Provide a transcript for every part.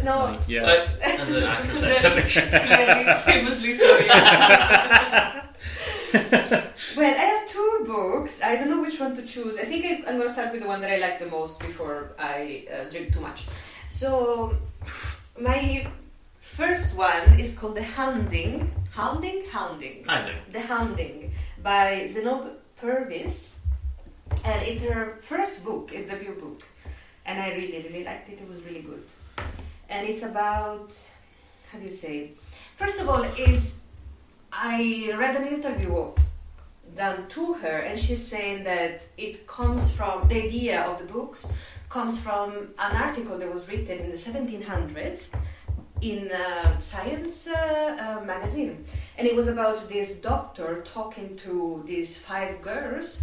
No. Yeah. As an actress, I suppose. Famously so, yes. Well, I have two books. I don't know which one to choose. I think I'm going to start with the one that I like the most before I drink too much. So, my first one is called The Hounding. Hounding? The Hounding by Zenob Purvis. And it's her first book, it's the debut book. And I really, really liked it. It was really good. And it's about, how do you say? First of all, I read an interview done to her, and she's saying that it comes from, the idea of the books comes from an article that was written in the 1700s in Science magazine. And it was about this doctor talking to these 5 girls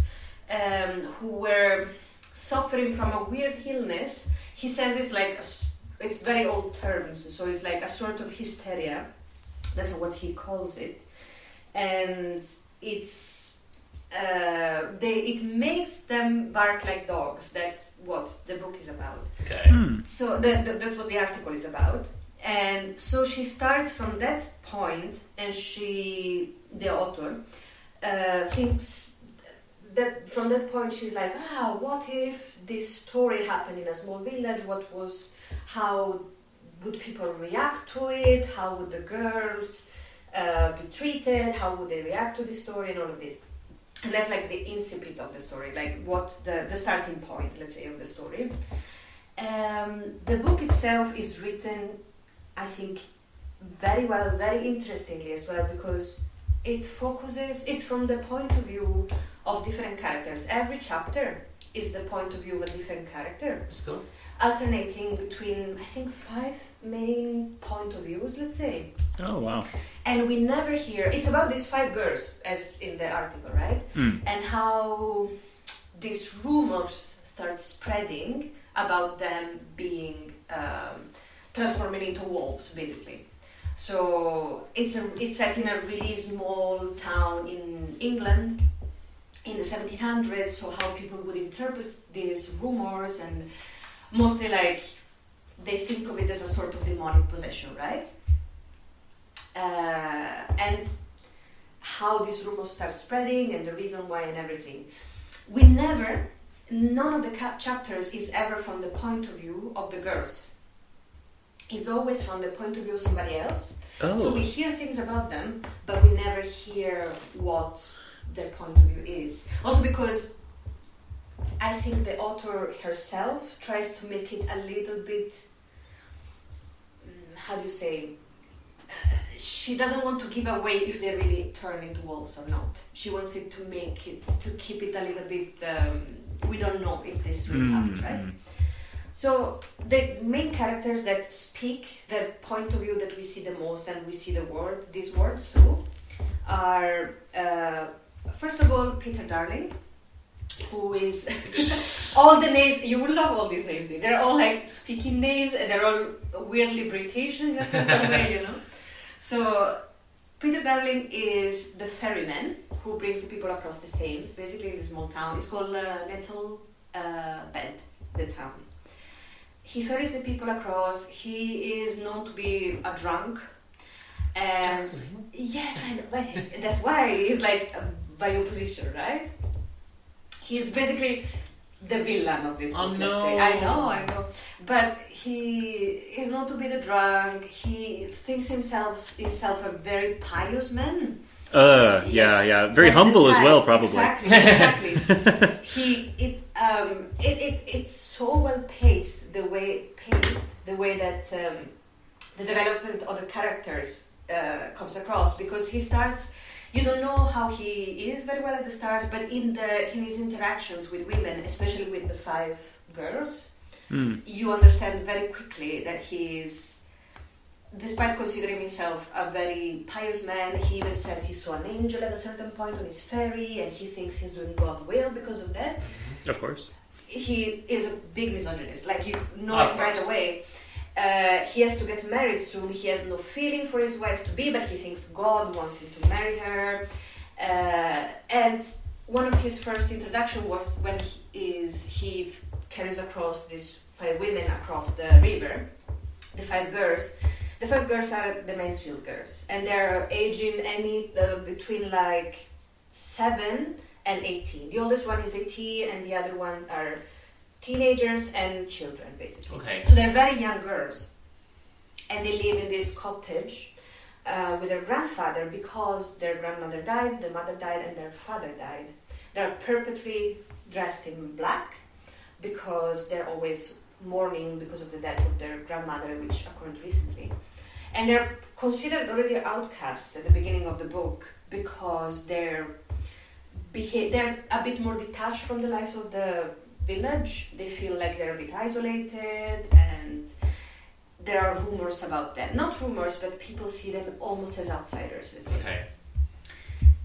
who were suffering from a weird illness. He says it's like, it's very old terms, so it's like a sort of hysteria. That's what he calls it. And it makes them bark like dogs. That's what the book is about. Okay. So that's what the article is about. And so she starts from that point, and the author, thinks that from that point she's like, what if this story happened in a small village? How would people react to it? How would the girls be treated? How would they react to this story and all of this? And that's like the incipit of the story, like what the starting point, let's say, of the story. The book itself is written, I think, very well, very interestingly as well, because it's from the point of view of different characters. Every chapter is the point of view of a different character. That's cool. Alternating between, I think, 5 main point of views, let's say. Oh, wow. And we never hear, it's about these 5 girls, as in the article, right? And how these rumors start spreading about them being transforming into wolves, basically. So it's set in a really small town in England in the 1700s, so how people would interpret these rumors, and mostly like they think of it as a sort of demonic possession, right? And how these rumors start spreading and the reason why and everything. None of the chapters is ever from the point of view of the girls. It's always from the point of view of somebody else. Oh. So we hear things about them, but we never hear what their point of view is. Also because I think the author herself tries to make it a little bit, how do you say, she doesn't want to give away if they really turn into wolves or not. She wants it to keep it a little bit, we don't know if this really happened, right? So the main characters that speak the point of view that we see the most, and we see these words through, are first of all Peter Darling, who is all the names. You will love all these names. They're all like speaking names, and they're all weirdly British in a certain way, you know. So Peter Darling is the ferryman who brings the people across the Thames, basically in a small town. It's called Nettle Bed, the town. He ferries the people across. He is known to be a drunk. And yes, I know, but that's why he's like by opposition, right? He's basically the villain of this book, let's say. I know. But he is known to be the drunk. He thinks himself a very pious man. Yeah. Very humble as well, probably. Exactly. It's so well paced, the way that the development of the characters comes across, because he starts. You don't know how he is very well at the start, but in his interactions with women, especially with the 5 girls, you understand very quickly that he is, despite considering himself a very pious man, he even says he saw an angel at a certain point on his ferry, and he thinks he's doing God will because of that. Of course. He is a big misogynist, like you know it right away. He has to get married soon. He has no feeling for his wife to be, but he thinks God wants him to marry her. And one of his first introduction was when he carries across these 5 women across the river, the 5 girls. The 5 girls are the Mansfield girls, and they're aging between like 7 and 18. The oldest one is 18, and the other one are teenagers and children, basically. Okay. So they're very young girls, and they live in this cottage with their grandfather because their grandmother died, their mother died, and their father died. They're perpetually dressed in black because they're always mourning because of the death of their grandmother, which occurred recently. And they're considered already outcasts at the beginning of the book because they're a bit more detached from the life of the village. They feel like they're a bit isolated, and there are rumors about them. Not rumors, but people see them almost as outsiders. Okay.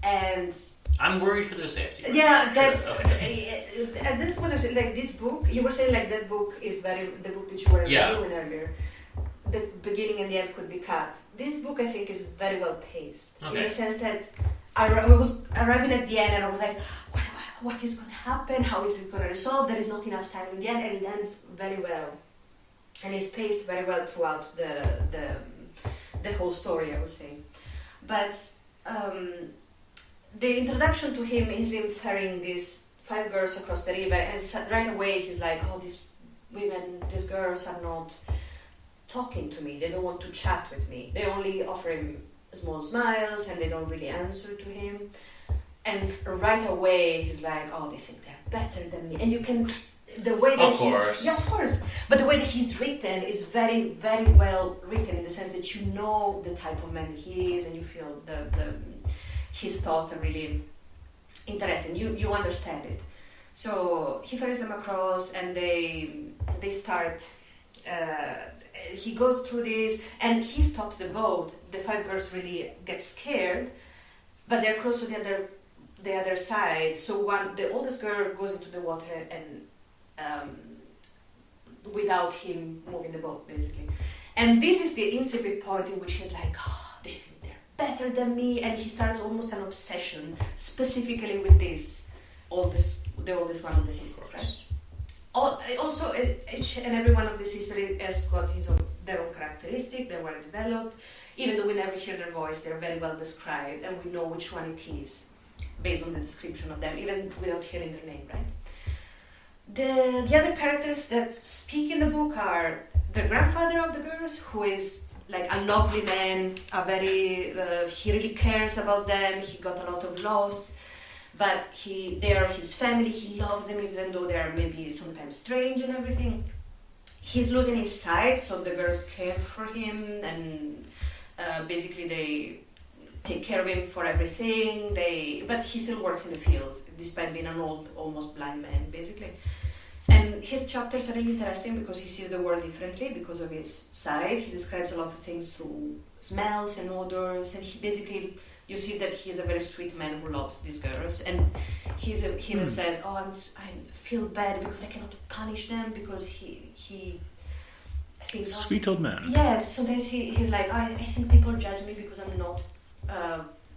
And I'm worried for their safety. yeah, that's Okay. that's what I'm saying. Like this book, you were saying like that book is the book that you were reviewing earlier. The beginning and the end could be cut. This book, I think, is very well paced in the sense that I was arriving at the end and I was like, what is going to happen? How is it going to resolve? There is not enough time in the end, and it ends very well, and it's paced very well throughout the whole story, I would say. But the introduction to him is him ferrying these 5 girls across the river, and right away he's like, oh, these girls are not talking to me, they don't want to chat with me, they only offer him small smiles and they don't really answer to him. And right away he's like, oh, they think they're better than me. And you can, the way that of course, but the way that he's written is very, very well written, in the sense that you know the type of man he is, and you feel his thoughts are really interesting. You understand it. So he ferries them across, and they start. He goes through this, and he stops the boat. The 5 girls really get scared, but they're close to the other side. So the oldest girl goes into the water, and without him moving the boat, basically. And this is the incipient point in which he's like, oh, they think they're better than me, and he starts almost an obsession specifically with the oldest one of the sisters, right? Also, each and every one of the sisters has got their own characteristic. They were developed. Even though we never hear their voice, they're very well described, and we know which one it is based on the description of them, even without hearing their name, right? The other characters that speak in the book are the grandfather of the girls, who is like a lovely man, he really cares about them, he got a lot of loss, but they are his family, he loves them even though they are maybe sometimes strange and everything. He's losing his sight, so the girls care for him, and basically they take care of him for everything. But he still works in the fields, despite being an old, almost blind man, basically. And his chapters are really interesting because he sees the world differently because of his sight. He describes a lot of things through smells and odors, and he basically, you see that he's a very sweet man who loves these girls. And he even says, oh, I feel bad because I cannot punish them, because he I think sweet old man. Yes, sometimes he's like, I think people judge me because I'm not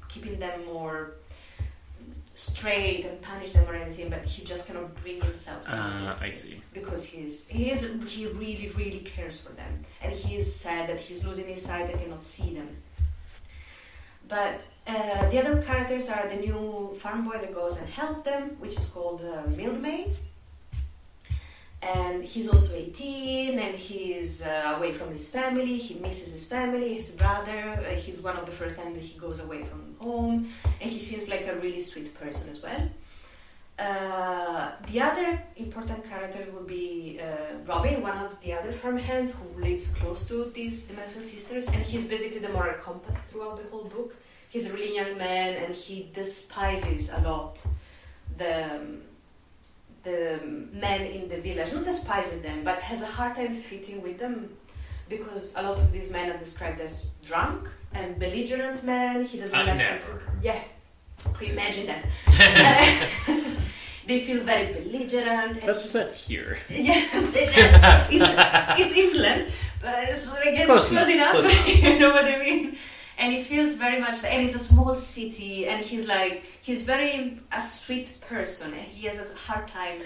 keeping them more straight and punish them or anything, but he just cannot bring himself to I see. because he really, really cares for them, and he is sad that he's losing his sight and cannot see them. But the other characters are the new farm boy that goes and helps them, which is called Milkmaid. And he's also 18, and he's away from his family. He misses his family, his brother. He's one of the first times that he goes away from home, and he seems like a really sweet person as well. The other important character would be Robin, one of the other farmhands who lives close to the Mansfield sisters, and he's basically the moral compass throughout the whole book. He's a really young man, and he despises a lot the men in the village. Not despises them, but has a hard time fitting with them, because a lot of these men are described as drunk and belligerent men. He doesn't like never. Yeah, can you imagine that? They feel very belligerent. That's it here. Yeah, it's England, but so I guess Close close enough. Close enough. You know what I mean? And it feels very much, and it's a small city, and he's very a sweet person, and he has a hard time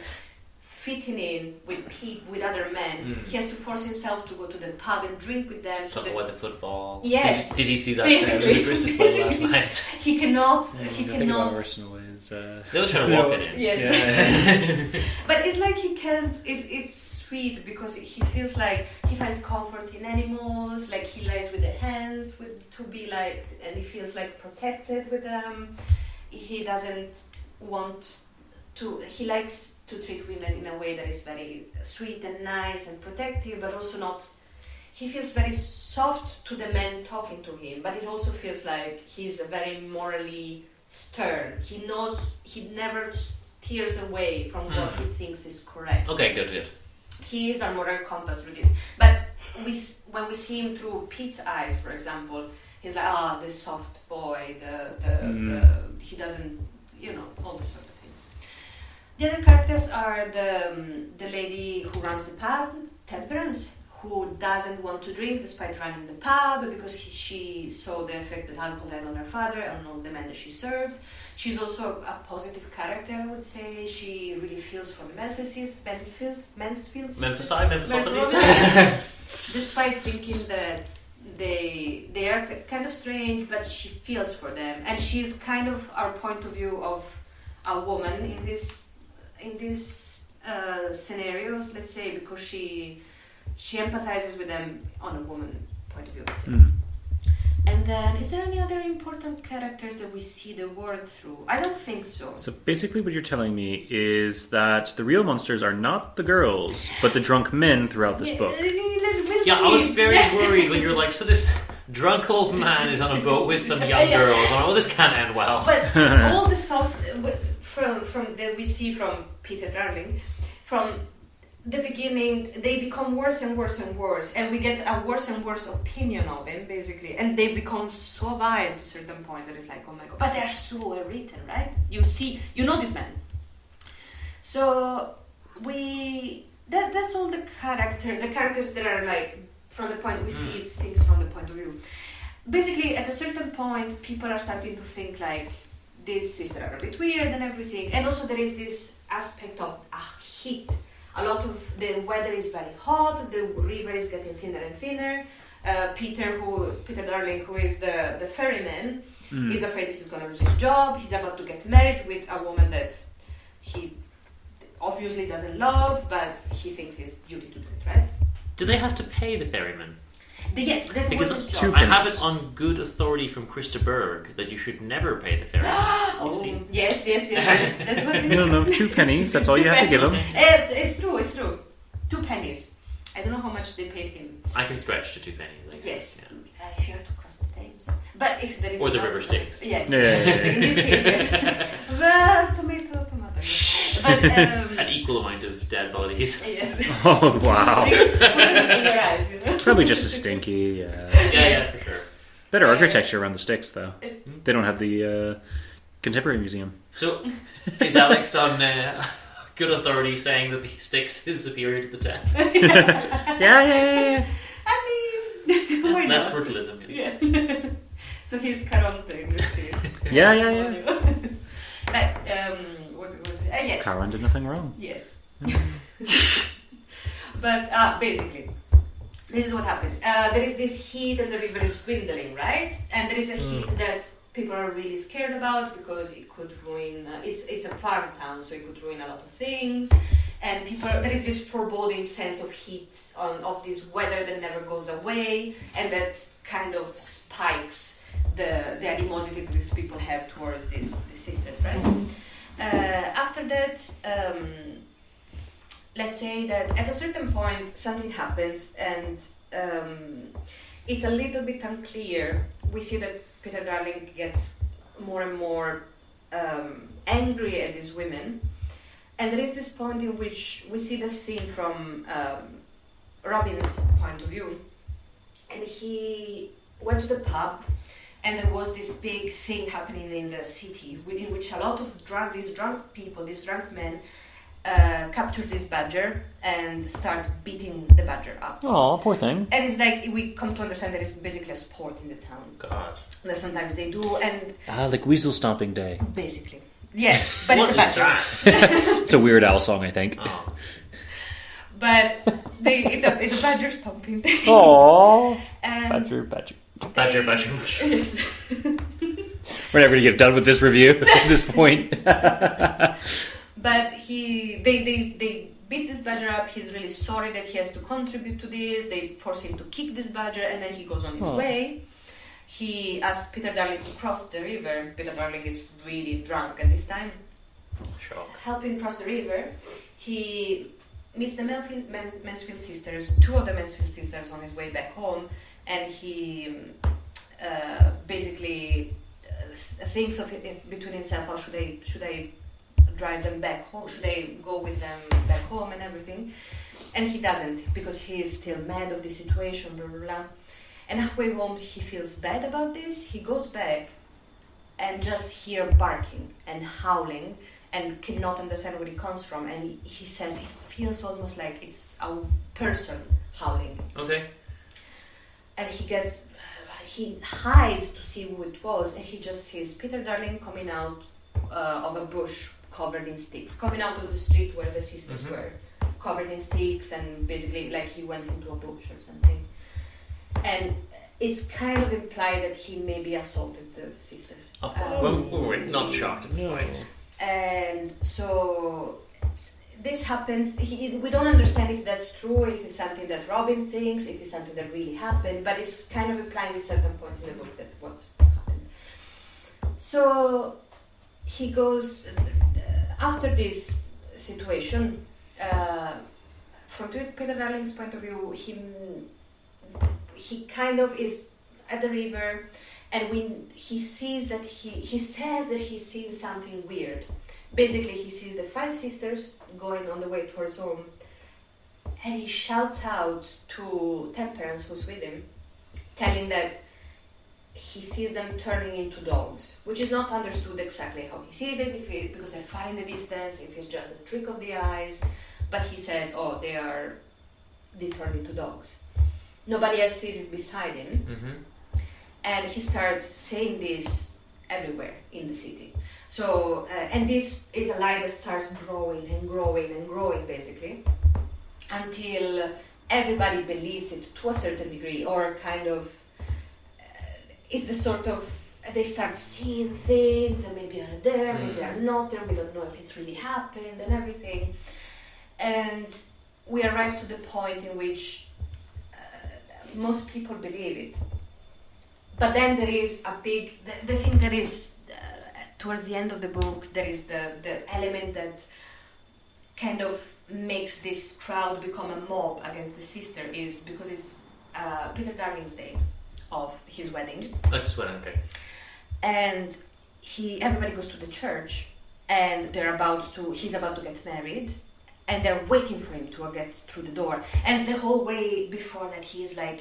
fitting in with other men, he has to force himself to go to the pub and drink with them. Talk about the football. Yes. Did he see that Basically. Christus play last night? He cannot. He The thing cannot. about Arsenal is... They were trying to walk it in. Yes. Yeah. But it's like he can't. It's sweet because he feels like he finds comfort in animals. Like he lies with the hands to be like, and he feels like protected with them. He doesn't want to. He likes to treat women in a way that is very sweet and nice and protective, but also not. He feels very soft to the men talking to him, but it also feels like he's very morally stern. He knows he never steers away from what he thinks is correct. Okay, good. He is our moral compass through this. But when we see him through Pete's eyes, for example, he's like, the soft boy, he doesn't, all this sort of things. The other characters are the lady who runs the pub, Temperance, who doesn't want to drink despite running the pub because she saw the effect that alcohol had on her father and on the men that she serves. She's also a positive character, I would say. She really feels for the Mansfields. Despite thinking that they are kind of strange, but she feels for them, and she's kind of our point of view of a woman in these scenarios. Let's say because she empathizes with them on a woman point of view. Let's say. And then, is there any other important characters that we see the world through? I don't think so. So basically what you're telling me is that the real monsters are not the girls, but the drunk men throughout this book. I was very worried when you're like, so this drunk old man is on a boat with some young girls. I'm like, well, this can't end well. But all the thoughts from that we see from Peter Darling, from the beginning, they become worse and worse and worse, and we get a worse and worse opinion of them, basically, and they become so vile to certain points that it's like, oh my god, but they're so well written, right? You know this man. So that's all the characters that are like, from the point we see things from the point of view. Basically, at a certain point, people are starting to think like, these sisters are a bit weird and everything, and also there is this aspect of heat. A lot of the weather is very hot, the river is getting thinner and thinner. Peter Darling, who is the ferryman, is afraid this is going to lose his job. He's about to get married with a woman that he obviously doesn't love, but he thinks it's duty to do it, right? Do they have to pay the ferryman? Yes, that was his job. I have it on good authority from Christa Berg that you should never pay the ferryman. Yes. That's what it is. No, 2 pennies. That's all you have to give them. It's true. 2 pennies. I don't know how much they paid him. I can stretch to 2 pennies, I guess. Yes. Yeah. If you have to cross the Thames. But if there is or the river Styx. Yes. Yeah. In this case, yes. Well, tomato. Yes. But, an equal amount of dead bodies. Yes. Oh, wow. in your eyes, Probably just as stinky, Yeah, for sure. Better architecture around the Styx, though. They don't have the Contemporary Museum. So, is Alex on good authority saying that the Styx is superior to the Thames? Yeah. I mean, why less not? brutalism. Yeah. So he's Caronte in this case. Yeah. But, what was it? Yes. Caroline did nothing wrong. Yes. But basically, this is what happens. There is this heat and the river is dwindling, right? And there is a heat that people are really scared about because it could ruin... it's a farm town, so it could ruin a lot of things. And there is this foreboding sense of heat, of this weather that never goes away, and that kind of spikes the animosity that these people have towards these sisters, right? After that, let's say that at a certain point something happens and it's a little bit unclear. We see that Peter Darling gets more and more angry at these women, and there is this point in which we see the scene from Robin's point of view, and he went to the pub. And there was this big thing happening in the city in which a lot of these drunk men, capture this badger and start beating the badger up. Oh, poor thing. And it's like, we come to understand that it's basically a sport in the town. God. That sometimes they do, and... Like weasel stomping day. Basically. Yes, but What it's a is badger. that? It's a Weird Al song, I think. Oh. But it's a badger stomping. Aww. And Badger. Badger. Yes. We're never going to get done with this review at this point. But they beat this badger up. He's really sorry that he has to contribute to this. They force him to kick this badger, and then he goes on his way. He asks Peter Darling to cross the river. Peter Darling is really drunk at this time. Shock. Help him cross the river. He meets the Mansfield sisters, two of the Mansfield sisters on his way back home, and he basically thinks of it between himself, how should I drive them back home? Should I go with them back home and everything? And he doesn't, because he is still mad of the situation, blah, blah, blah. And halfway home, he feels bad about this. He goes back and just hear barking and howling and cannot understand where it comes from. And he says it feels almost like it's a person howling. Okay. And he hides to see who it was, and he just sees Peter Darling coming out of a bush covered in sticks, coming out of the street where the sisters were, covered in sticks, and basically like he went into a bush or something. And it's kind of implied that he maybe assaulted the sisters. We're not shocked at this point. And so this happens. We don't understand if that's true, if it's something that Robin thinks, if it's something that really happened, but it's kind of implying at certain points in the book that what's happened. So he goes, after this situation, from Peter Darling's point of view, he kind of is at the river, and when he sees that he says that he's seeing something weird. Basically, he sees the 5 sisters going on the way towards home, and he shouts out to Temperance, who's with him, telling that he sees them turning into dogs, which is not understood exactly how he sees it, because they're far in the distance, if it's just a trick of the eyes, but he says, they turn into dogs. Nobody else sees it beside him, and he starts saying this everywhere in the city. So, and this is a lie that starts growing and growing and growing, basically, until everybody believes it to a certain degree, or kind of, it's the sort of, they start seeing things that maybe are there, maybe are not there, we don't know if it really happened and everything. And we arrive to the point in which most people believe it. But then there is a big, the thing that is, towards the end of the book, there is the element that kind of makes this crowd become a mob against the sister, is because it's Peter Darling's day of his wedding. That's wedding, okay. And everybody goes to the church, and he's about to get married, and they're waiting for him to get through the door. And the whole way before that, he's I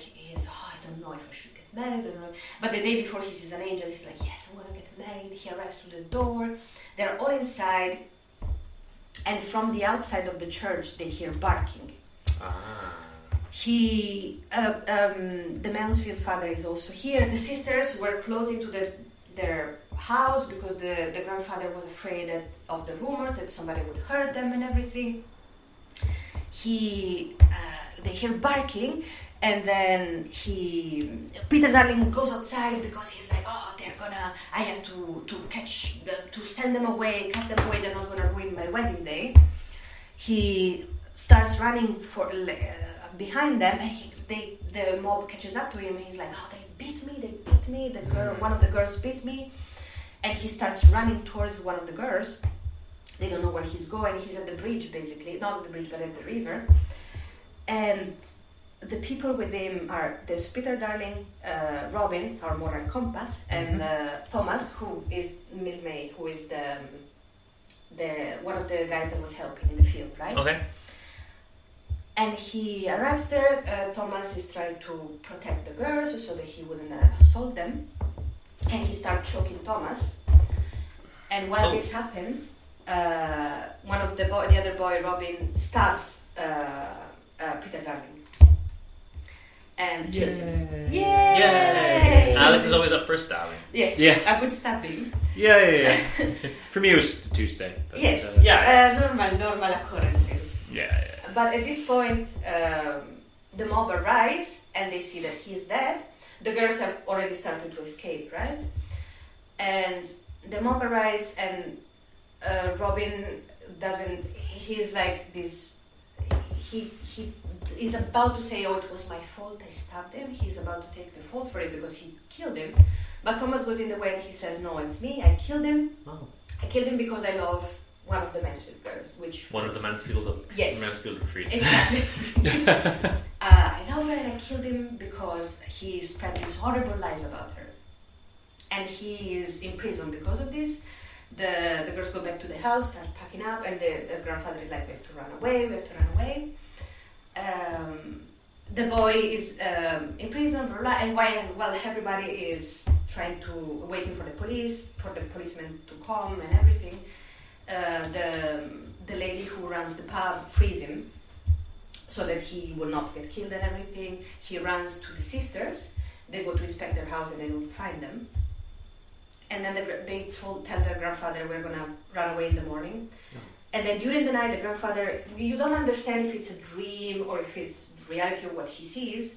don't know if I should get married, I don't know. But the day before he sees an angel, he's like, yes, I'm gonna get married. He arrives to the door, they're all inside, and from the outside of the church, they hear barking. The Mansfield father is also here. The sisters were closing to their house because the grandfather was afraid of the rumors that somebody would hurt them and everything. They hear barking, and then Peter Darling goes outside because he's like, I have to send them away, cut them away, they're not gonna ruin my wedding day. He starts running behind them, and the mob catches up to him, and he's like, they beat me, one of the girls beat me, and he starts running towards one of the girls. They don't know where he's going. He's at the bridge, basically, not at the bridge, but at the river, and the people with him there's Peter Darling, Robin, our moral compass, and Thomas, who is Milmay, who is the one of the guys that was helping in the field, right? Okay. And he arrives there. Thomas is trying to protect the girls so that he wouldn't assault them, and he starts choking Thomas. And while this happens, the other boy, Robin, stabs Peter Darling and kills him. Yay! Alex is always up for stabbing. Yes, Yeah. a good stabbing. Yeah. For me, it was just a Tuesday. But, Yes. Normal occurrences. Yeah. But at this point, the mob arrives and they see that he's dead. The girls have already started to escape, right? And the mob arrives and Robin doesn't. He's like this. He is about to say, "Oh, it was my fault. I stabbed him." He's about to take the fault for it because he killed him. But Thomas goes in the way and he says, "No, it's me. I killed him. Oh. I killed him because I love one of the Mansfield girls, which One of the Mansfield retreats. Exactly. I love her and I killed him because he spread these horrible lies about her. And he is in prison because of this. The girls go back to the house, start packing up, and the grandfather is like, we have to run away. The boy is in prison, blah, blah, and while everybody is waiting for the policeman to come and everything, the lady who runs the pub frees him so that he will not get killed and everything. He runs to the sisters. They go to inspect their house and they don't find them. And then they tell their grandfather, we're going to run away in the morning. No. And then during the night, the grandfather, you don't understand if it's a dream or if it's reality or what he sees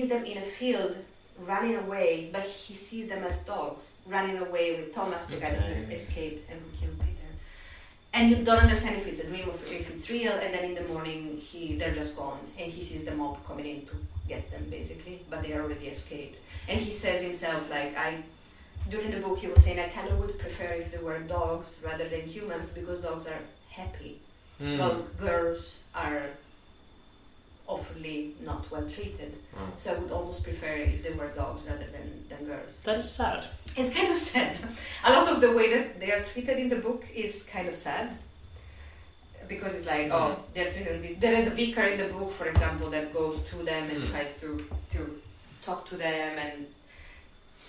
them in a field running away, but he sees them as dogs running away with Thomas, the guy that escaped and killed Peter. And you don't understand if it's a dream or if it's real, and then in the morning they're just gone, and he sees the mob coming in to get them, basically, but they already escaped. And he says himself, like, during the book he was saying, I kind of would prefer if they were dogs rather than humans, because dogs are happy, while girls are awfully not well treated. So I would almost prefer if they were dogs rather than girls. That is sad. It's kind of sad. A lot of the way that they are treated in the book is kind of sad. Because it's like, they're treated this. There is a vicar in the book, for example, that goes to them and tries to talk to them, and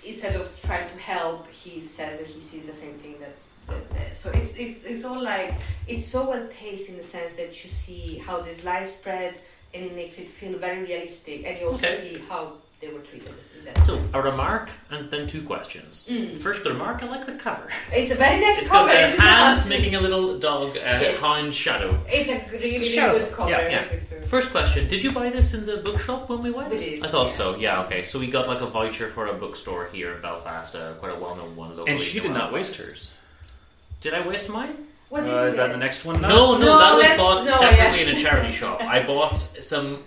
instead of trying to help, he says that he sees the same thing so it's all like, it's so well paced in the sense that you see how this lies spread, and it makes it feel very realistic, and you also see how they were treated in that. So, a remark and then two questions. First, the remark, I like the cover. It's a very nice it's cover. It's got hands making a little dog, hound shadow. It's a really good cover. Yeah. First question, did you buy this in the bookshop when we went? We did. I thought so, okay. So we got like a voucher for a bookstore here in Belfast, quite a well-known one locally. And she did not waste hers. Did I waste mine? What did you is that the next one? No, that was bought separately in a charity shop. I bought some...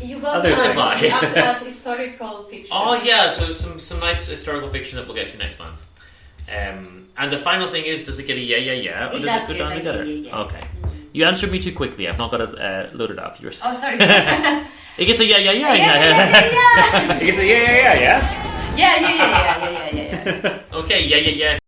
You got other historical fiction. Oh yeah, so some nice historical fiction that we'll get to next month. And the final thing is, does it get a yeah? Or does it go down together? Yeah. Okay. You answered me too quickly. I've not got it loaded up. Oh, sorry. It gets a yeah. It gets a yeah. Yeah. Okay, yeah.